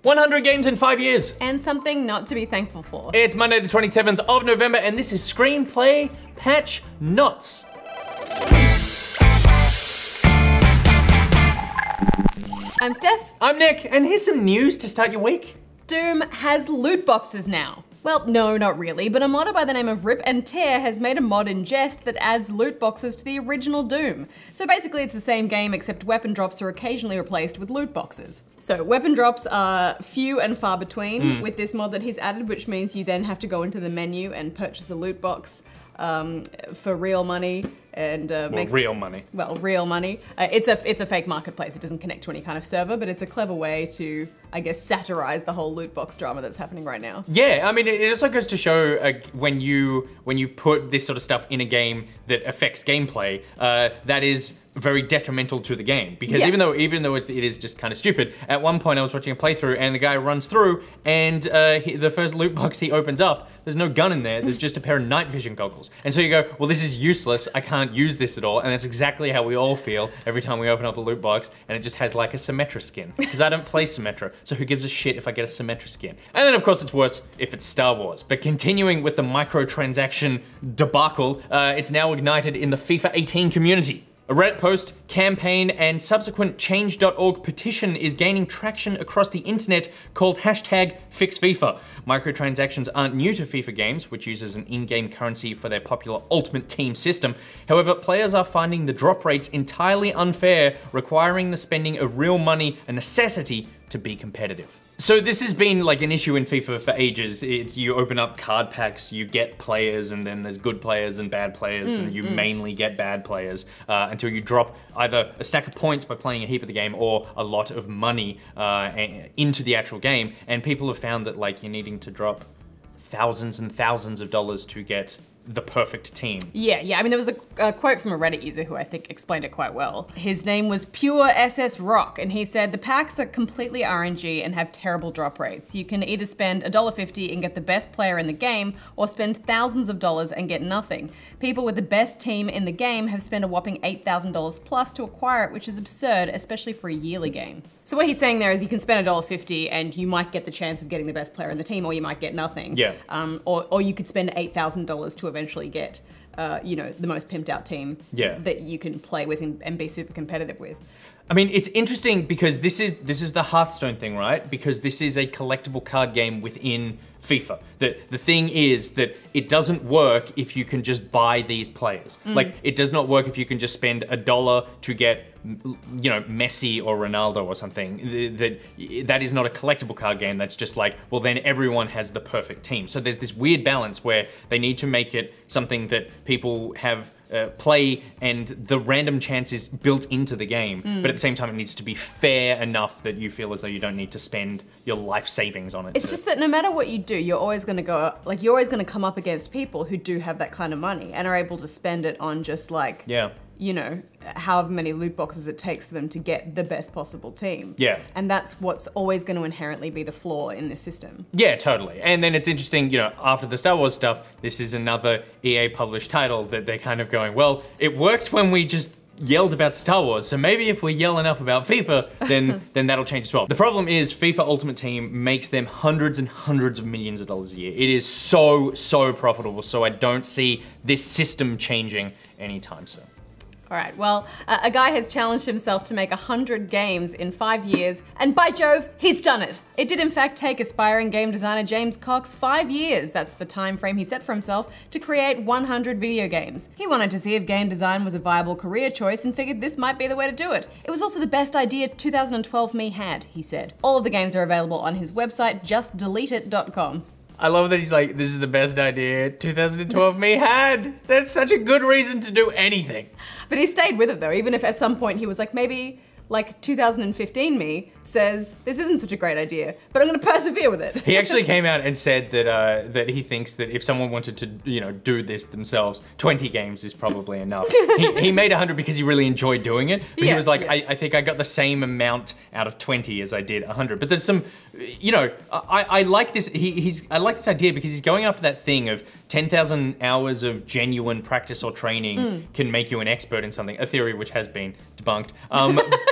100 games in 5 years. And something not to be thankful for. It's Monday the 27th of November, and this is Screenplay Patch Notes. I'm Steph. I'm Nick, and here's some news to start your week. Doom has loot boxes now. Well, no, not really, but a modder by the name of Rip and Tear has made a mod in Jest that adds loot boxes to the original Doom. So basically it's the same game except weapon drops are occasionally replaced with loot boxes. So weapon drops are few and far between with this mod that he's added, which means you then have to go into the menu and purchase a loot box for real money. And real money. Well, real money. It's a fake marketplace. It doesn't connect to any kind of server, but it's a clever way to, I guess, satirize the whole loot box drama that's happening right now. Yeah, I mean, it also goes to show when you put this sort of stuff in a game that affects gameplay, that is very detrimental to the game. Because even though it is just kind of stupid, at one point I was watching a playthrough and the guy runs through and the first loot box he opens up, there's no gun in there, there's just a pair of night vision goggles. And so you go, well, this is useless, I can't use this at all, and that's exactly how we all feel every time we open up a loot box and it just has like a Symmetra skin. Because I don't play Symmetra, so who gives a shit if I get a Symmetra skin? And then of course it's worse if it's Star Wars. But continuing with the microtransaction debacle, it's now ignited in the FIFA 18 community. A Reddit post, campaign, and subsequent change.org petition is gaining traction across the internet called #FixFIFA. Microtransactions aren't new to FIFA games, which uses an in-game currency for their popular Ultimate Team system. However, players are finding the drop rates entirely unfair, requiring the spending of real money a necessity to be competitive. So this has been like an issue in FIFA for ages. You open up card packs, you get players, and then there's good players and bad players, and you mainly get bad players until you drop either a stack of points by playing a heap of the game or a lot of money into the actual game. And people have found that like you're needing to drop thousands and thousands of dollars to get the perfect team. Yeah. I mean, there was a quote from a Reddit user who I think explained it quite well. His name was Pure SS Rock, and he said, the packs are completely RNG and have terrible drop rates. You can either spend $1.50 and get the best player in the game, or spend thousands of dollars and get nothing. People with the best team in the game have spent a whopping $8,000 plus to acquire it, which is absurd, especially for a yearly game. So what he's saying there is you can spend $1.50 and you might get the chance of getting the best player in the team, or you might get nothing. Yeah. Or you could spend $8,000 to eventually get, the most pimped out team that you can play with and be super competitive with. I mean, it's interesting because this is the Hearthstone thing, right? Because this is a collectible card game within FIFA. The thing is that it doesn't work if you can just buy these players. Like, it does not work if you can just spend $1 to get, Messi or Ronaldo or something. That is not a collectible card game. That's just like, well, then everyone has the perfect team. So there's this weird balance where they need to make it something that people have play and the random chance is built into the game, but at the same time it needs to be fair enough that you feel as though you don't need to spend your life savings on it. It's just that no matter what you do, you're always going to come up against people who do have that kind of money and are able to spend it on just like, however many loot boxes it takes for them to get the best possible team. Yeah. And that's what's always going to inherently be the flaw in this system. Yeah, totally. And then it's interesting, after the Star Wars stuff, this is another EA published title that they're kind of going, well, it worked when we just yelled about Star Wars, so maybe if we yell enough about FIFA, then that'll change as well. The problem is FIFA Ultimate Team makes them hundreds and hundreds of millions of dollars a year. It is so profitable, so I don't see this system changing anytime soon. All right, well, a guy has challenged himself to make 100 games in 5 years, and by Jove, he's done it. It did in fact take aspiring game designer James Cox 5 years, that's the time frame he set for himself, to create 100 video games. He wanted to see if game design was a viable career choice and figured this might be the way to do it. It was also the best idea 2012 me had, he said. All of the games are available on his website, justdeleteIt.com. I love that he's like, this is the best idea 2012 me had. That's such a good reason to do anything. But he stayed with it though, even if at some point he was like, maybe like 2015 me says, this isn't such a great idea, but I'm gonna persevere with it. He actually came out and said that that he thinks that if someone wanted to, do this themselves, 20 games is probably enough. He made 100 because he really enjoyed doing it, but he was like, I think I got the same amount out of 20 as I did 100. But there's some, I like this, I like this idea because he's going after that thing of 10,000 hours of genuine practice or training can make you an expert in something, a theory which has been debunked.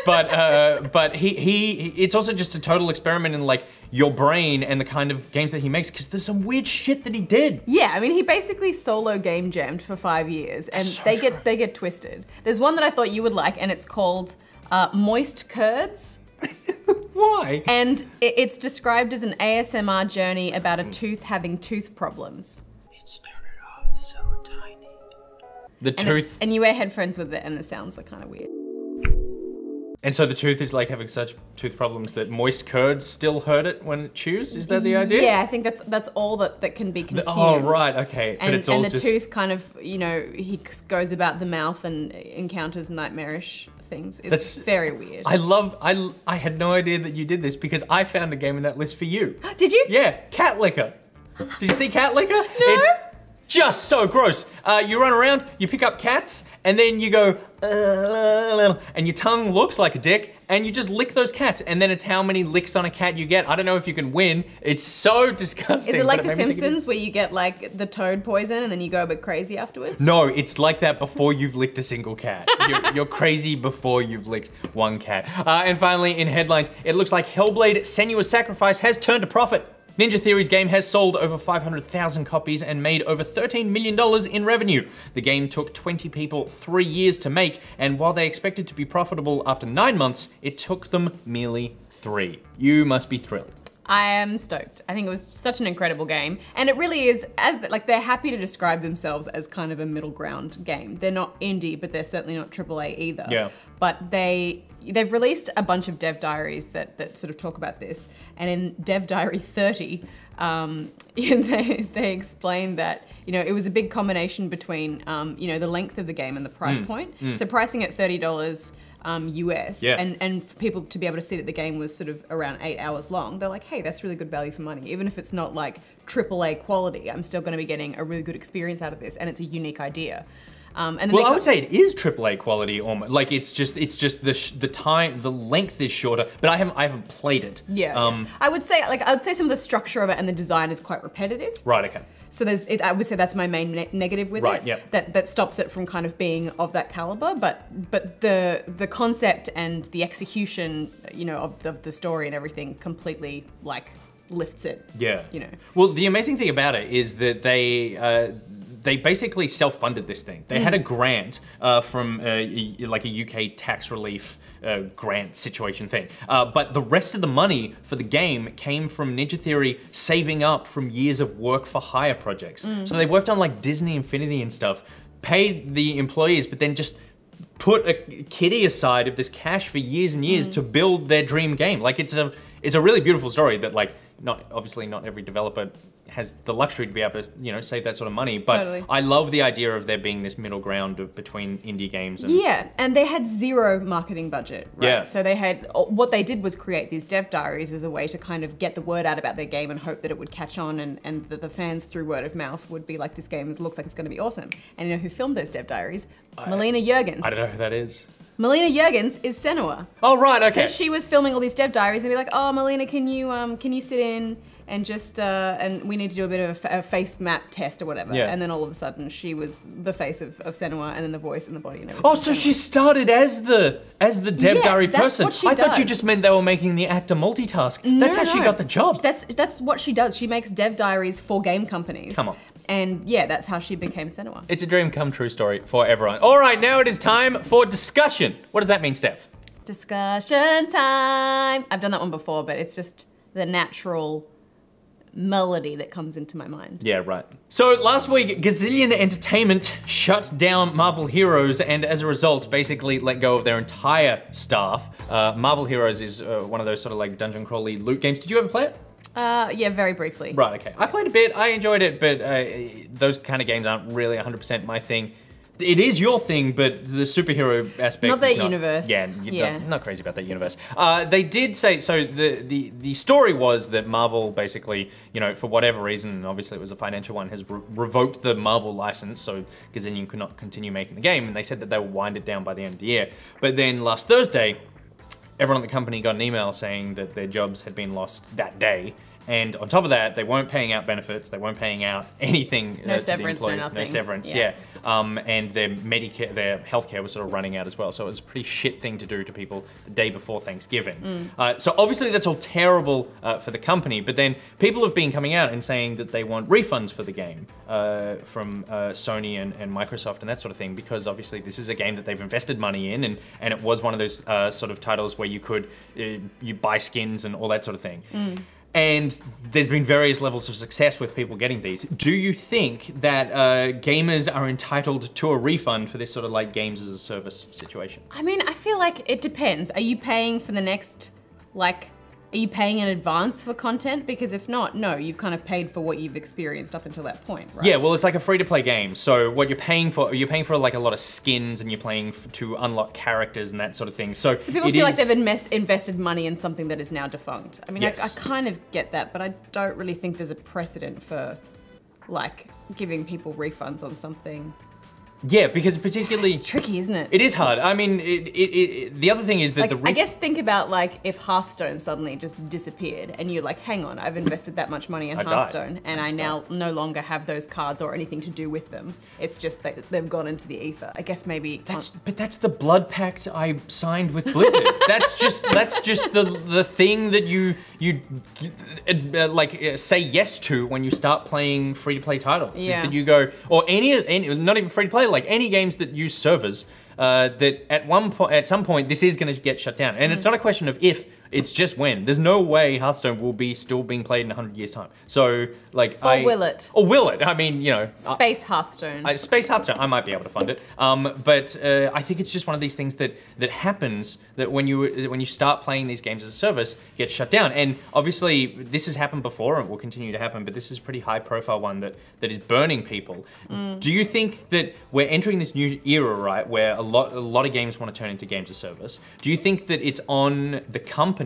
But it's also just a total experiment in like your brain and the kind of games that he makes, because there's some weird shit that he did. Yeah, I mean, he basically solo game jammed for 5 years, and So they get twisted. There's one that I thought you would like, and it's called Moist Curds. Why? And it's described as an ASMR journey about a tooth having tooth problems. It started off so tiny. The tooth. And you wear headphones with it, and the sounds are kind of weird. And so the tooth is like having such tooth problems that moist curds still hurt it when it chews? Is that the idea? Yeah, I think that's all that can be consumed. Oh, right, okay. And, but it's all the just... tooth kind of, you know, he goes about the mouth and encounters nightmarish things. It's very weird. I had no idea that you did this because I found a game in that list for you. Did you? Yeah, cat licker. Did you see cat licker? No. It's just so gross. You run around, you pick up cats, and then you go, and your tongue looks like a dick, and you just lick those cats, and then it's how many licks on a cat you get. I don't know if you can win. It's so disgusting. Is it like The Simpsons where you get like the toad poison and then you go a bit crazy afterwards? No, it's like that before you've licked a single cat. You're crazy before you've licked one cat. And finally, in headlines, it looks like Hellblade Senua's Sacrifice has turned a profit. Ninja Theory's game has sold over 500,000 copies and made over $13 million in revenue. The game took 20 people 3 years to make, and while they expected to be profitable after 9 months, it took them merely 3. You must be thrilled. I am stoked. I think it was such an incredible game, and it really is, like, they're happy to describe themselves as kind of a middle ground game. They're not indie, but they're certainly not AAA either. Yeah. But they've released a bunch of dev diaries that sort of talk about this, and in Dev Diary 30, they explain that, you know, it was a big combination between, you know, the length of the game and the price point. So pricing at $30 US, Yeah. and for people to be able to see that the game was sort of around 8 hours long, they're like, hey, that's really good value for money. Even if it's not like AAA quality, I'm still gonna be getting a really good experience out of this, and it's a unique idea. And then Well, I would say it is AAA quality almost. Like it's just the time, the length is shorter. But I haven't played it. Yeah. I would say some of the structure of it and the design is quite repetitive. Right. Okay. So I would say that's my main negative with Right, it. yeah. That stops it from kind of being of that caliber. But the concept and the execution, you know, of the story and everything completely like lifts it. Yeah. You know. Well, the amazing thing about it is that they basically self-funded this thing. They had a grant from like a UK tax relief grant situation thing. But the rest of the money for the game came from Ninja Theory saving up from years of work for hire projects. So they worked on like Disney Infinity and stuff, paid the employees, but then just put a kitty aside of this cash for years and years to build their dream game. Like it's a really beautiful story that like, obviously not every developer has the luxury to be able to, you know, save that sort of money. But Totally. I love the idea of there being this middle ground between indie games and... Yeah, and they had zero marketing budget, right? Yeah. So what they did was create these dev diaries as a way to kind of get the word out about their game and hope that it would catch on and that the fans through word of mouth would be like, this game looks like it's gonna be awesome. And you know who filmed those dev diaries? Melina Juergens. I don't know who that is. Melina Juergens is Senua. Oh, right, okay. So she was filming all these dev diaries and they'd be like, oh, Melina, can you sit in and just, and we need to do a bit of a face map test or whatever. Yeah. And then all of a sudden she was the face of Senua and then the voice and the body and everything. Oh, so she started as the dev diary that's person. what she I thought you does. just meant they were making the actor multitask. That's how she got the job. That's what she does. She makes dev diaries for game companies. Come on. And yeah, that's how she became Senua. It's a dream come true story for everyone. All right, now it is time for discussion. What does that mean, Steph? Discussion time. I've done that one before, but it's just the natural melody that comes into my mind. Yeah, right. So last week, Gazillion Entertainment shut down Marvel Heroes and as a result, basically let go of their entire staff. Marvel Heroes is one of those sort of like dungeon crawly loot games. Did you ever play it? Yeah, very briefly. Right, okay. I played a bit, I enjoyed it, but those kind of games aren't really 100% my thing. It is your thing, but the superhero aspect Not that is universe. Yeah, Yeah. not crazy about that universe. They did say, so the story was that Marvel basically, you know, for whatever reason, and obviously it was a financial one, has revoked the Marvel license, so Gazillion could not continue making the game, and they said that they would wind it down by the end of the year. But then last Thursday, everyone at the company got an email saying that their jobs had been lost that day, And on top of that, they weren't paying out benefits. They weren't paying out anything to the employees. No severance, yeah. And their Medicare, their healthcare was sort of running out as well. So it was a pretty shit thing to do to people the day before Thanksgiving. So obviously that's all terrible for the company. But then people have been coming out and saying that they want refunds for the game from Sony and Microsoft and that sort of thing, because obviously this is a game that they've invested money in, and it was one of those sort of titles where you could you buy skins and all that sort of thing. And there's been various levels of success with people getting these. Do you think that gamers are entitled to a refund for this sort of like games as a service situation? I mean, I feel like it depends. Are you paying for the next, like, are you paying in advance for content? Because if not, no, you've kind of paid for what you've experienced up until that point, right? Yeah, well, it's like a free-to-play game. So what you're paying for like a lot of skins, and you're paying to unlock characters and that sort of thing. So people feel like they've invested money in something that is now defunct. I mean, yes. I kind of get that, but I don't really think there's a precedent for, like, giving people refunds on something. Yeah, because particularly... It's tricky, isn't it? It is hard. I mean, the other thing is that like, I guess think about, like, if Hearthstone suddenly just disappeared and you're like, hang on, I've invested that much money in Hearthstone and I now no longer have those cards or anything to do with them. It's just that they've gone into the ether. I guess maybe... But that's the blood pact I signed with Blizzard. that's just the thing that you say yes to when you start playing free-to-play titles. Yeah. Is that you go, or any not even free-to-play, like any games that use servers, that at some point this is going to get shut down, and it's not a question of if, it's just when. There's no way Hearthstone will be still being played in 100 years time. So like, will it? Or will it? I mean, you know, Space Hearthstone. Space Hearthstone, I might be able to fund it. But I think it's just one of these things that happens, that when you start playing these games as a service, it gets shut down. And obviously this has happened before and will continue to happen, but this is a pretty high profile one that is burning people. Do you think that we're entering this new era, right, where a lot of games want to turn into games as service? Do you think that it's on the company,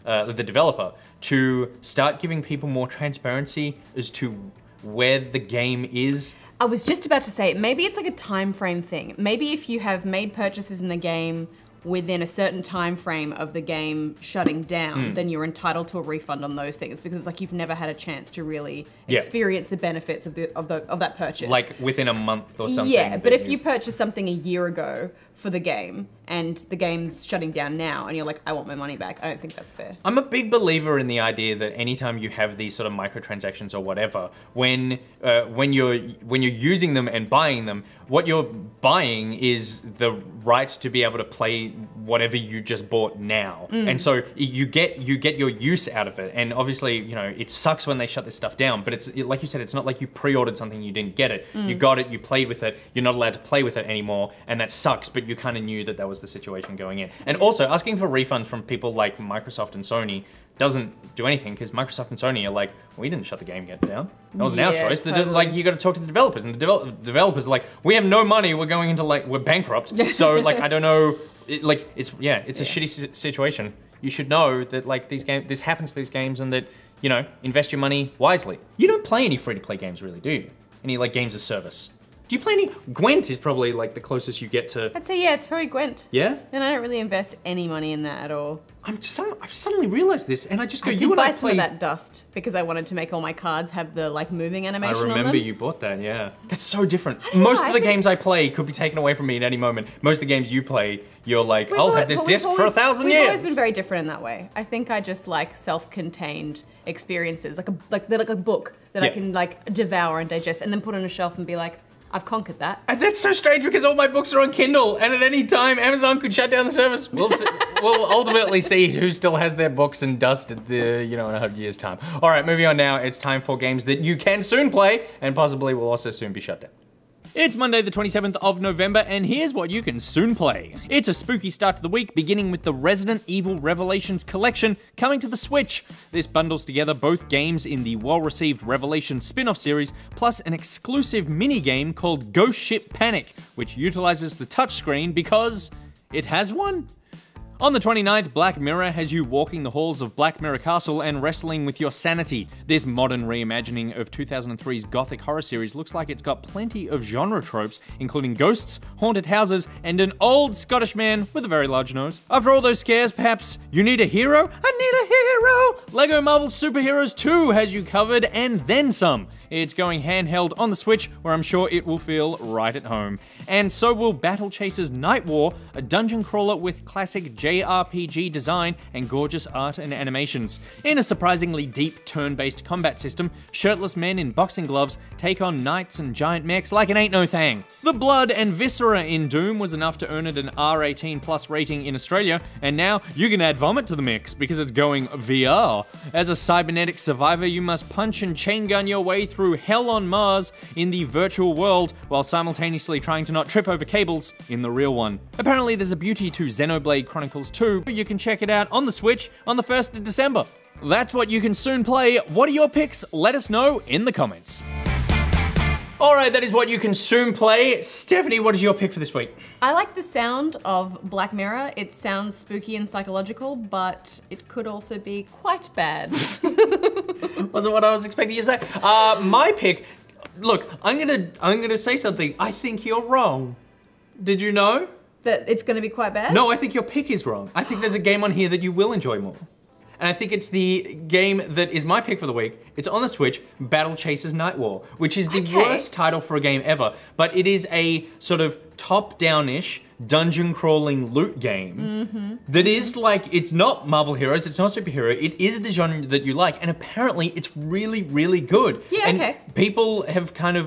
the developer, to start giving people more transparency as to where the game is? I was just about to say, maybe it's like a time frame thing. Maybe if you have made purchases in the game within a certain time frame of the game shutting down, then you're entitled to a refund on those things, because it's like you've never had a chance to really experience the benefits of that purchase. Like within a month or something. Yeah, but if you purchased something a year ago for the game and the game's shutting down now and you're like, I want my money back, I don't think that's fair. I'm a big believer in the idea that anytime you have these sort of microtransactions or whatever, when you're using them and buying them, what you're buying is the right to be able to play whatever you just bought now. And so you get your use out of it. And obviously, you know, it sucks when they shut this stuff down, but it's like you said, it's not like you pre-ordered something, you didn't get it. You got it, you played with it, you're not allowed to play with it anymore, and that sucks, but you kind of knew that was the situation going in. And also, asking for refunds from people like Microsoft and Sony doesn't do anything, because Microsoft and Sony are like, we didn't shut the game down. That wasn't our choice. Totally. Like, you got to talk to the developers, and the developers are like, we have no money. We're going into we're bankrupt. So like, I don't know. It's a shitty situation. You should know that like this happens to these games, and that, you know, invest your money wisely. You don't play any free-to-play games, really, do you? Any like games as service? Do you play any? Gwent is probably like the closest you get to. I'd say, yeah, it's probably Gwent. Yeah? And I don't really invest any money in that at all. I've suddenly realized this, and I just go, I did buy some of that dust because I wanted to make all my cards have the like moving animation on them. I remember you bought that, yeah. That's so different. Most of the games I play could be taken away from me at any moment. Most of the games you play, you're like, I'll have this disc for 1,000 years. We've always been very different in that way. I think I just like self-contained experiences, they're like a book that I can like devour and digest, and then put on a shelf and be like, I've conquered that. And that's so strange, because all my books are on Kindle, and at any time Amazon could shut down the service. We'll ultimately see who still has their books and dust at in 100 years' time. All right, moving on now. It's time for games that you can soon play, and possibly will also soon be shut down. It's Monday the 27th of November, and here's what you can soon play. It's a spooky start to the week, beginning with the Resident Evil Revelations collection coming to the Switch. This bundles together both games in the well-received Revelations spin-off series, plus an exclusive mini-game called Ghost Ship Panic, which utilizes the touchscreen because it has one. On the 29th, Black Mirror has you walking the halls of Black Mirror Castle and wrestling with your sanity. This modern reimagining of 2003's gothic horror series looks like it's got plenty of genre tropes, including ghosts, haunted houses, and an old Scottish man with a very large nose. After all those scares, perhaps you need a hero? I need a superhero! LEGO Marvel Superheroes 2 has you covered and then some. It's going handheld on the Switch, where I'm sure it will feel right at home. And so will Battle Chasers Night War, a dungeon crawler with classic JRPG design and gorgeous art and animations. In a surprisingly deep turn-based combat system, shirtless men in boxing gloves take on knights and giant mechs like it ain't no thing. The blood and viscera in Doom was enough to earn it an R18+ rating in Australia, and now you can add vomit to the mix because it's going VR. As a cybernetic survivor, you must punch and chain gun your way through hell on Mars in the virtual world while simultaneously trying to not trip over cables in the real one. Apparently there's a beauty to Xenoblade Chronicles 2, but you can check it out on the Switch on the 1st of December. That's what you can soon play. What are your picks? Let us know in the comments. All right, that is what you can soon play. Stephanie, what is your pick for this week? I like the sound of Black Mirror. It sounds spooky and psychological, but it could also be quite bad. Wasn't what I was expecting you to say. My pick, look, I'm gonna say something. I think you're wrong. Did you know? That it's gonna be quite bad? No, I think your pick is wrong. I think there's a game on here that you will enjoy more. And I think it's the game that is my pick for the week. It's on the Switch, Battle Chasers Night War, which is the worst title for a game ever, but it is a sort of top-down-ish dungeon crawling loot game that is like, it's not Marvel Heroes, it's not superhero, it is the genre that you like, and apparently it's really, really good. Yeah, and okay.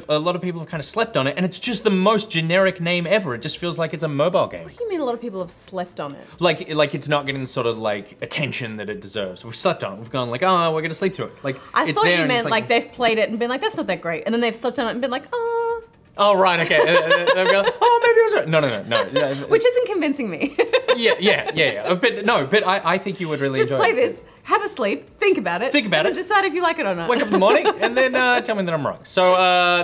a lot of people have kind of slept on it, and it's just the most generic name ever. It just feels like it's a mobile game. What do you mean a lot of people have slept on it? Like it's not getting the sort of like attention that it deserves. We've slept on it. We've gone like, oh, we're gonna sleep through it. Like I it's thought there you and it's meant like they've played it and been like, that's not that great, and then they've slept on it and been like, oh. Oh right, okay. They'll go, oh, maybe it was right. No. Which isn't convincing me. Yeah. But I think you would really Just enjoy play it. this, have a sleep, think about it. Think about and it. decide if you like it or not. Wake up in the morning and then tell me that I'm wrong. So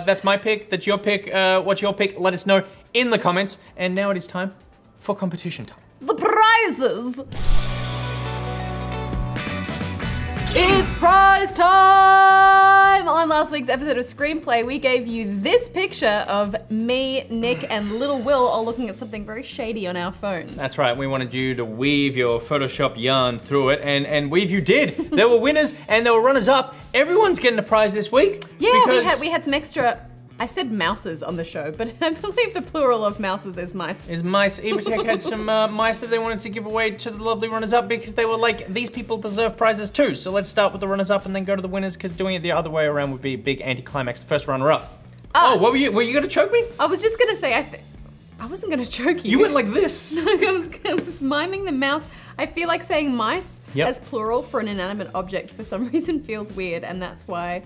that's my pick. That's your pick. What's your pick? Let us know in the comments. And now it is time for competition time. The prizes! It's prize time! On last week's episode of Screenplay, we gave you this picture of me, Nick, and little Will all looking at something very shady on our phones. That's right, we wanted you to weave your Photoshop yarn through it, and weave you did. There were winners and there were runners up. Everyone's getting a prize this week. Yeah, we had some extra, I said mouses on the show, but I believe the plural of mouses is mice. Is mice. Ebertech had some mice that they wanted to give away to the lovely runners-up because they were like, these people deserve prizes too. So let's start with the runners-up and then go to the winners, because doing it the other way around would be a big anticlimax. The first runner-up. Oh, what were you? Were you gonna choke me? I was just gonna say, I wasn't gonna choke you. You went like this. I was miming the mouse. I feel like saying mice Yep. as plural for an inanimate object for some reason feels weird, and that's why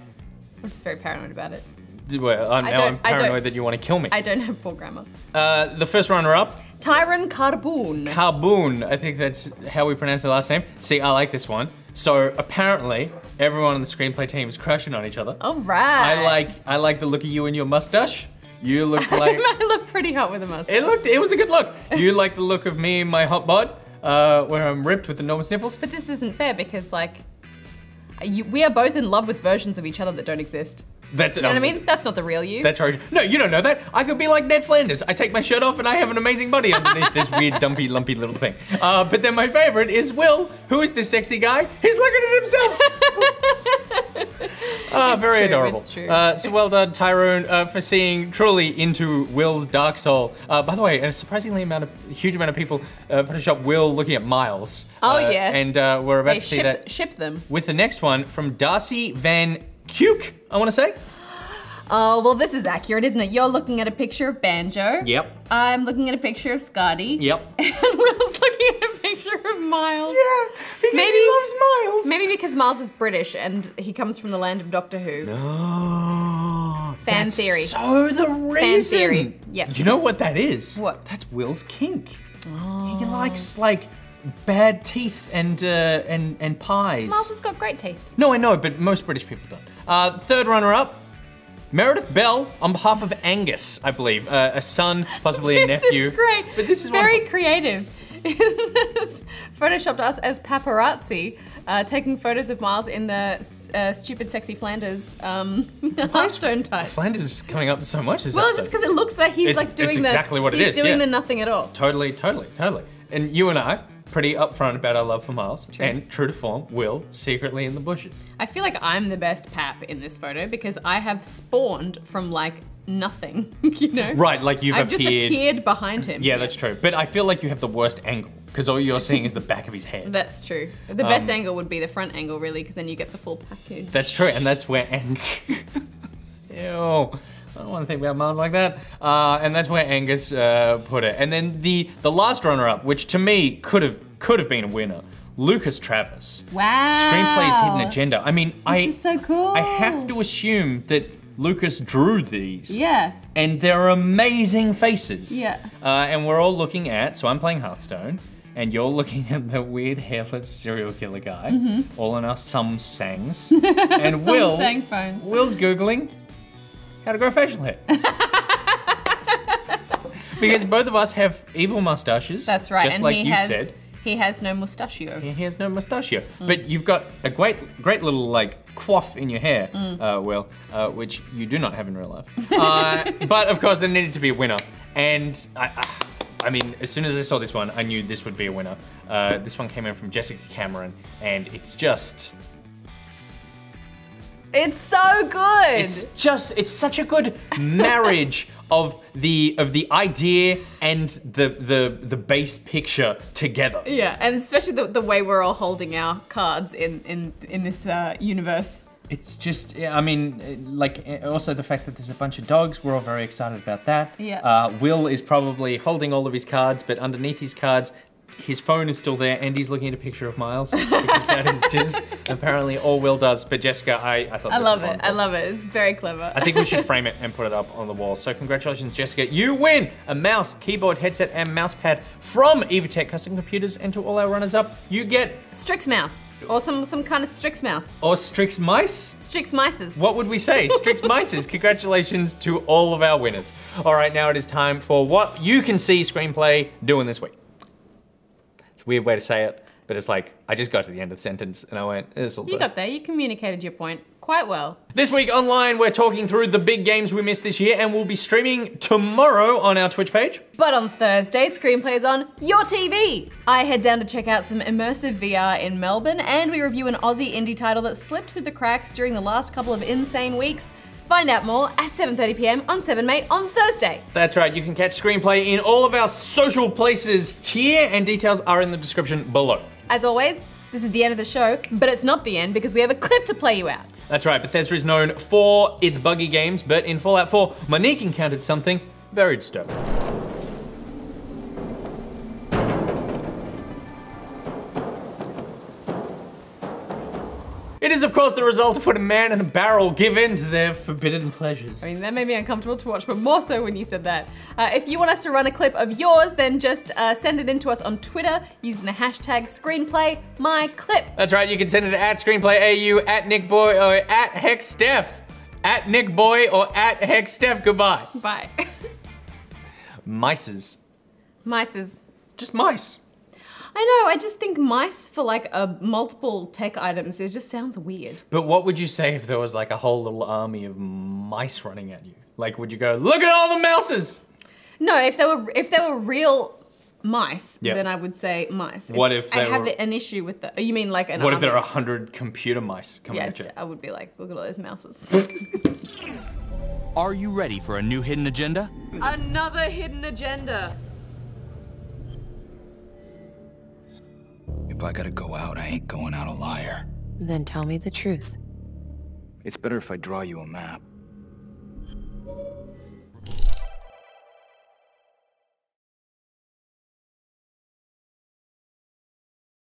I'm just very paranoid about it. Well, I'm paranoid that you want to kill me. I don't have poor grammar. The first runner-up. Tyron Carboon. Carboon, I think that's how we pronounce the last name. See, I like this one. So apparently, everyone on the Screenplay team is crushing on each other. All right. I like the look of you and your mustache. You look like... I look pretty hot with a mustache. It was a good look. You like the look of me and my hot bod, where I'm ripped with enormous nipples. But this isn't fair because, like, we are both in love with versions of each other that don't exist. That's it. You know what I mean? That's not the real you. That's right. No, you don't know that. I could be like Ned Flanders. I take my shirt off and I have an amazing body underneath this weird, dumpy, lumpy little thing. But then my favorite is Will. Who is this sexy guy? He's looking at himself. Very adorable. It's true. So well done, Tyrone, for seeing truly into Will's dark soul. By the way, a surprisingly huge amount of people Photoshop Will looking at Miles. Oh yeah. And we're about to see that. Ship them. With the next one from Darcy Van Kuke, I want to say. Oh, well, this is accurate, isn't it? You're looking at a picture of Banjo. Yep. I'm looking at a picture of Scotty. Yep. And Will's looking at a picture of Miles. Yeah, because he loves Miles. Maybe because Miles is British and he comes from the land of Doctor Who. No. Fan theory. So the reason. Fan theory. Yeah. You know what that is? What? That's Will's kink. Oh. He likes like bad teeth and pies. Miles has got great teeth. No, I know, but most British people don't. Third runner-up. Meredith Bell, on behalf of Angus, I believe, a son, possibly a nephew. This is great. But this is very creative. It's photoshopped us as paparazzi, taking photos of Miles in the stupid, sexy Flanders Hearthstone tights. Flanders is coming up so much this well, episode. just because it looks like he's like doing exactly what it is, doing yeah. the nothing at all. Totally. And you and I pretty upfront about our love for Miles. True. And true to form, Will secretly in the bushes. I feel like I'm the best Pap in this photo because I have spawned from like nothing, you know? Right, like you've I've appeared. just appeared behind him. Yeah, that's true. But I feel like you have the worst angle because all you're seeing is the back of his head. That's true. The best angle would be the front angle, really, because then you get the full package. That's true, and that's where Ew. I don't want to think about Miles like that. And that's where Angus put it. And then the last runner-up, which to me could have been a winner, Lucas Travis. Wow. Screenplay's Hidden Agenda. I mean, This is so cool. I have to assume that Lucas drew these. Yeah. And they're amazing faces. Yeah. And we're all looking at, so I'm playing Hearthstone, and you're looking at the weird hairless serial killer guy, all in our Samsangs. And Samsung phones. Will's Googling how to grow facial hair. Because both of us have evil mustaches. That's right. Just and like he you has, said. He has no mustachio. He has no mustachio. But you've got a great little like coif in your hair, Will, which you do not have in real life. But of course there needed to be a winner. And I mean, as soon as I saw this one, I knew this would be a winner. This one came in from Jessica Cameron, and it's just... It's so good. It's such a good marriage of the idea and the base picture together. Yeah, and especially the way we're all holding our cards in this universe. It's just, I mean, like, also the fact that there's a bunch of dogs, we're all very excited about that. Yeah. Will is probably holding all of his cards, but underneath his cards, his phone is still there, and he's looking at a picture of Miles, because that is just apparently all Will does. But Jessica, I thought I this love was it. wonderful. I love it. It's very clever. I think we should frame it and put it up on the wall. So congratulations, Jessica. You win a mouse, keyboard, headset, and mouse pad from Evotech Custom Computers. And to all our runners-up, you get... Strix mouse. Or some kind of Strix mouse. Or Strix mice? Strix mices. What would we say? Strix mices. Congratulations to all of our winners. All right, now it is time for what you can see Screenplay doing this week. Weird way to say it, but it's like, I just got to the end of the sentence and I went, this'll do. You got there. You communicated your point quite well. This week online, we're talking through the big games we missed this year, and we'll be streaming tomorrow on our Twitch page. But on Thursday, Screenplay is on your TV. I head down to check out some immersive VR in Melbourne, and we review an Aussie indie title that slipped through the cracks during the last couple of insane weeks. Find out more at 7:30 PM on 7mate on Thursday. That's right, you can catch Screenplay in all of our social places here, and details are in the description below. As always, this is the end of the show, but it's not the end because we have a clip to play you out. That's right, Bethesda is known for its buggy games, but in Fallout 4, Monique encountered something very disturbing. It is, of course, the result of when a man and a barrel give in to their forbidden pleasures. I mean, that made me uncomfortable to watch, but more so when you said that. If you want us to run a clip of yours, then just send it in to us on Twitter using the hashtag ScreenPlayMyClip. That's right, you can send it to @ScreenPlayAU, @NickBoy, or @HexSteph. @NickBoy or @HexSteph. Goodbye. Bye. Mices. Mices. Just mice. I know, I just think mice for like multiple tech items, it just sounds weird. But what would you say if there was like a whole little army of mice running at you? Like, would you go, look at all the mouses? No, if they were real mice, Yep. then I would say mice. What if I they have were- an issue with the, you mean like an What if army? there are 100 computer mice coming Yeah, at you? I would be like, look at all those mouses. Are you ready for a new hidden agenda? Another hidden agenda. If I gotta go out, I ain't going out a liar. Then tell me the truth. It's better if I draw you a map.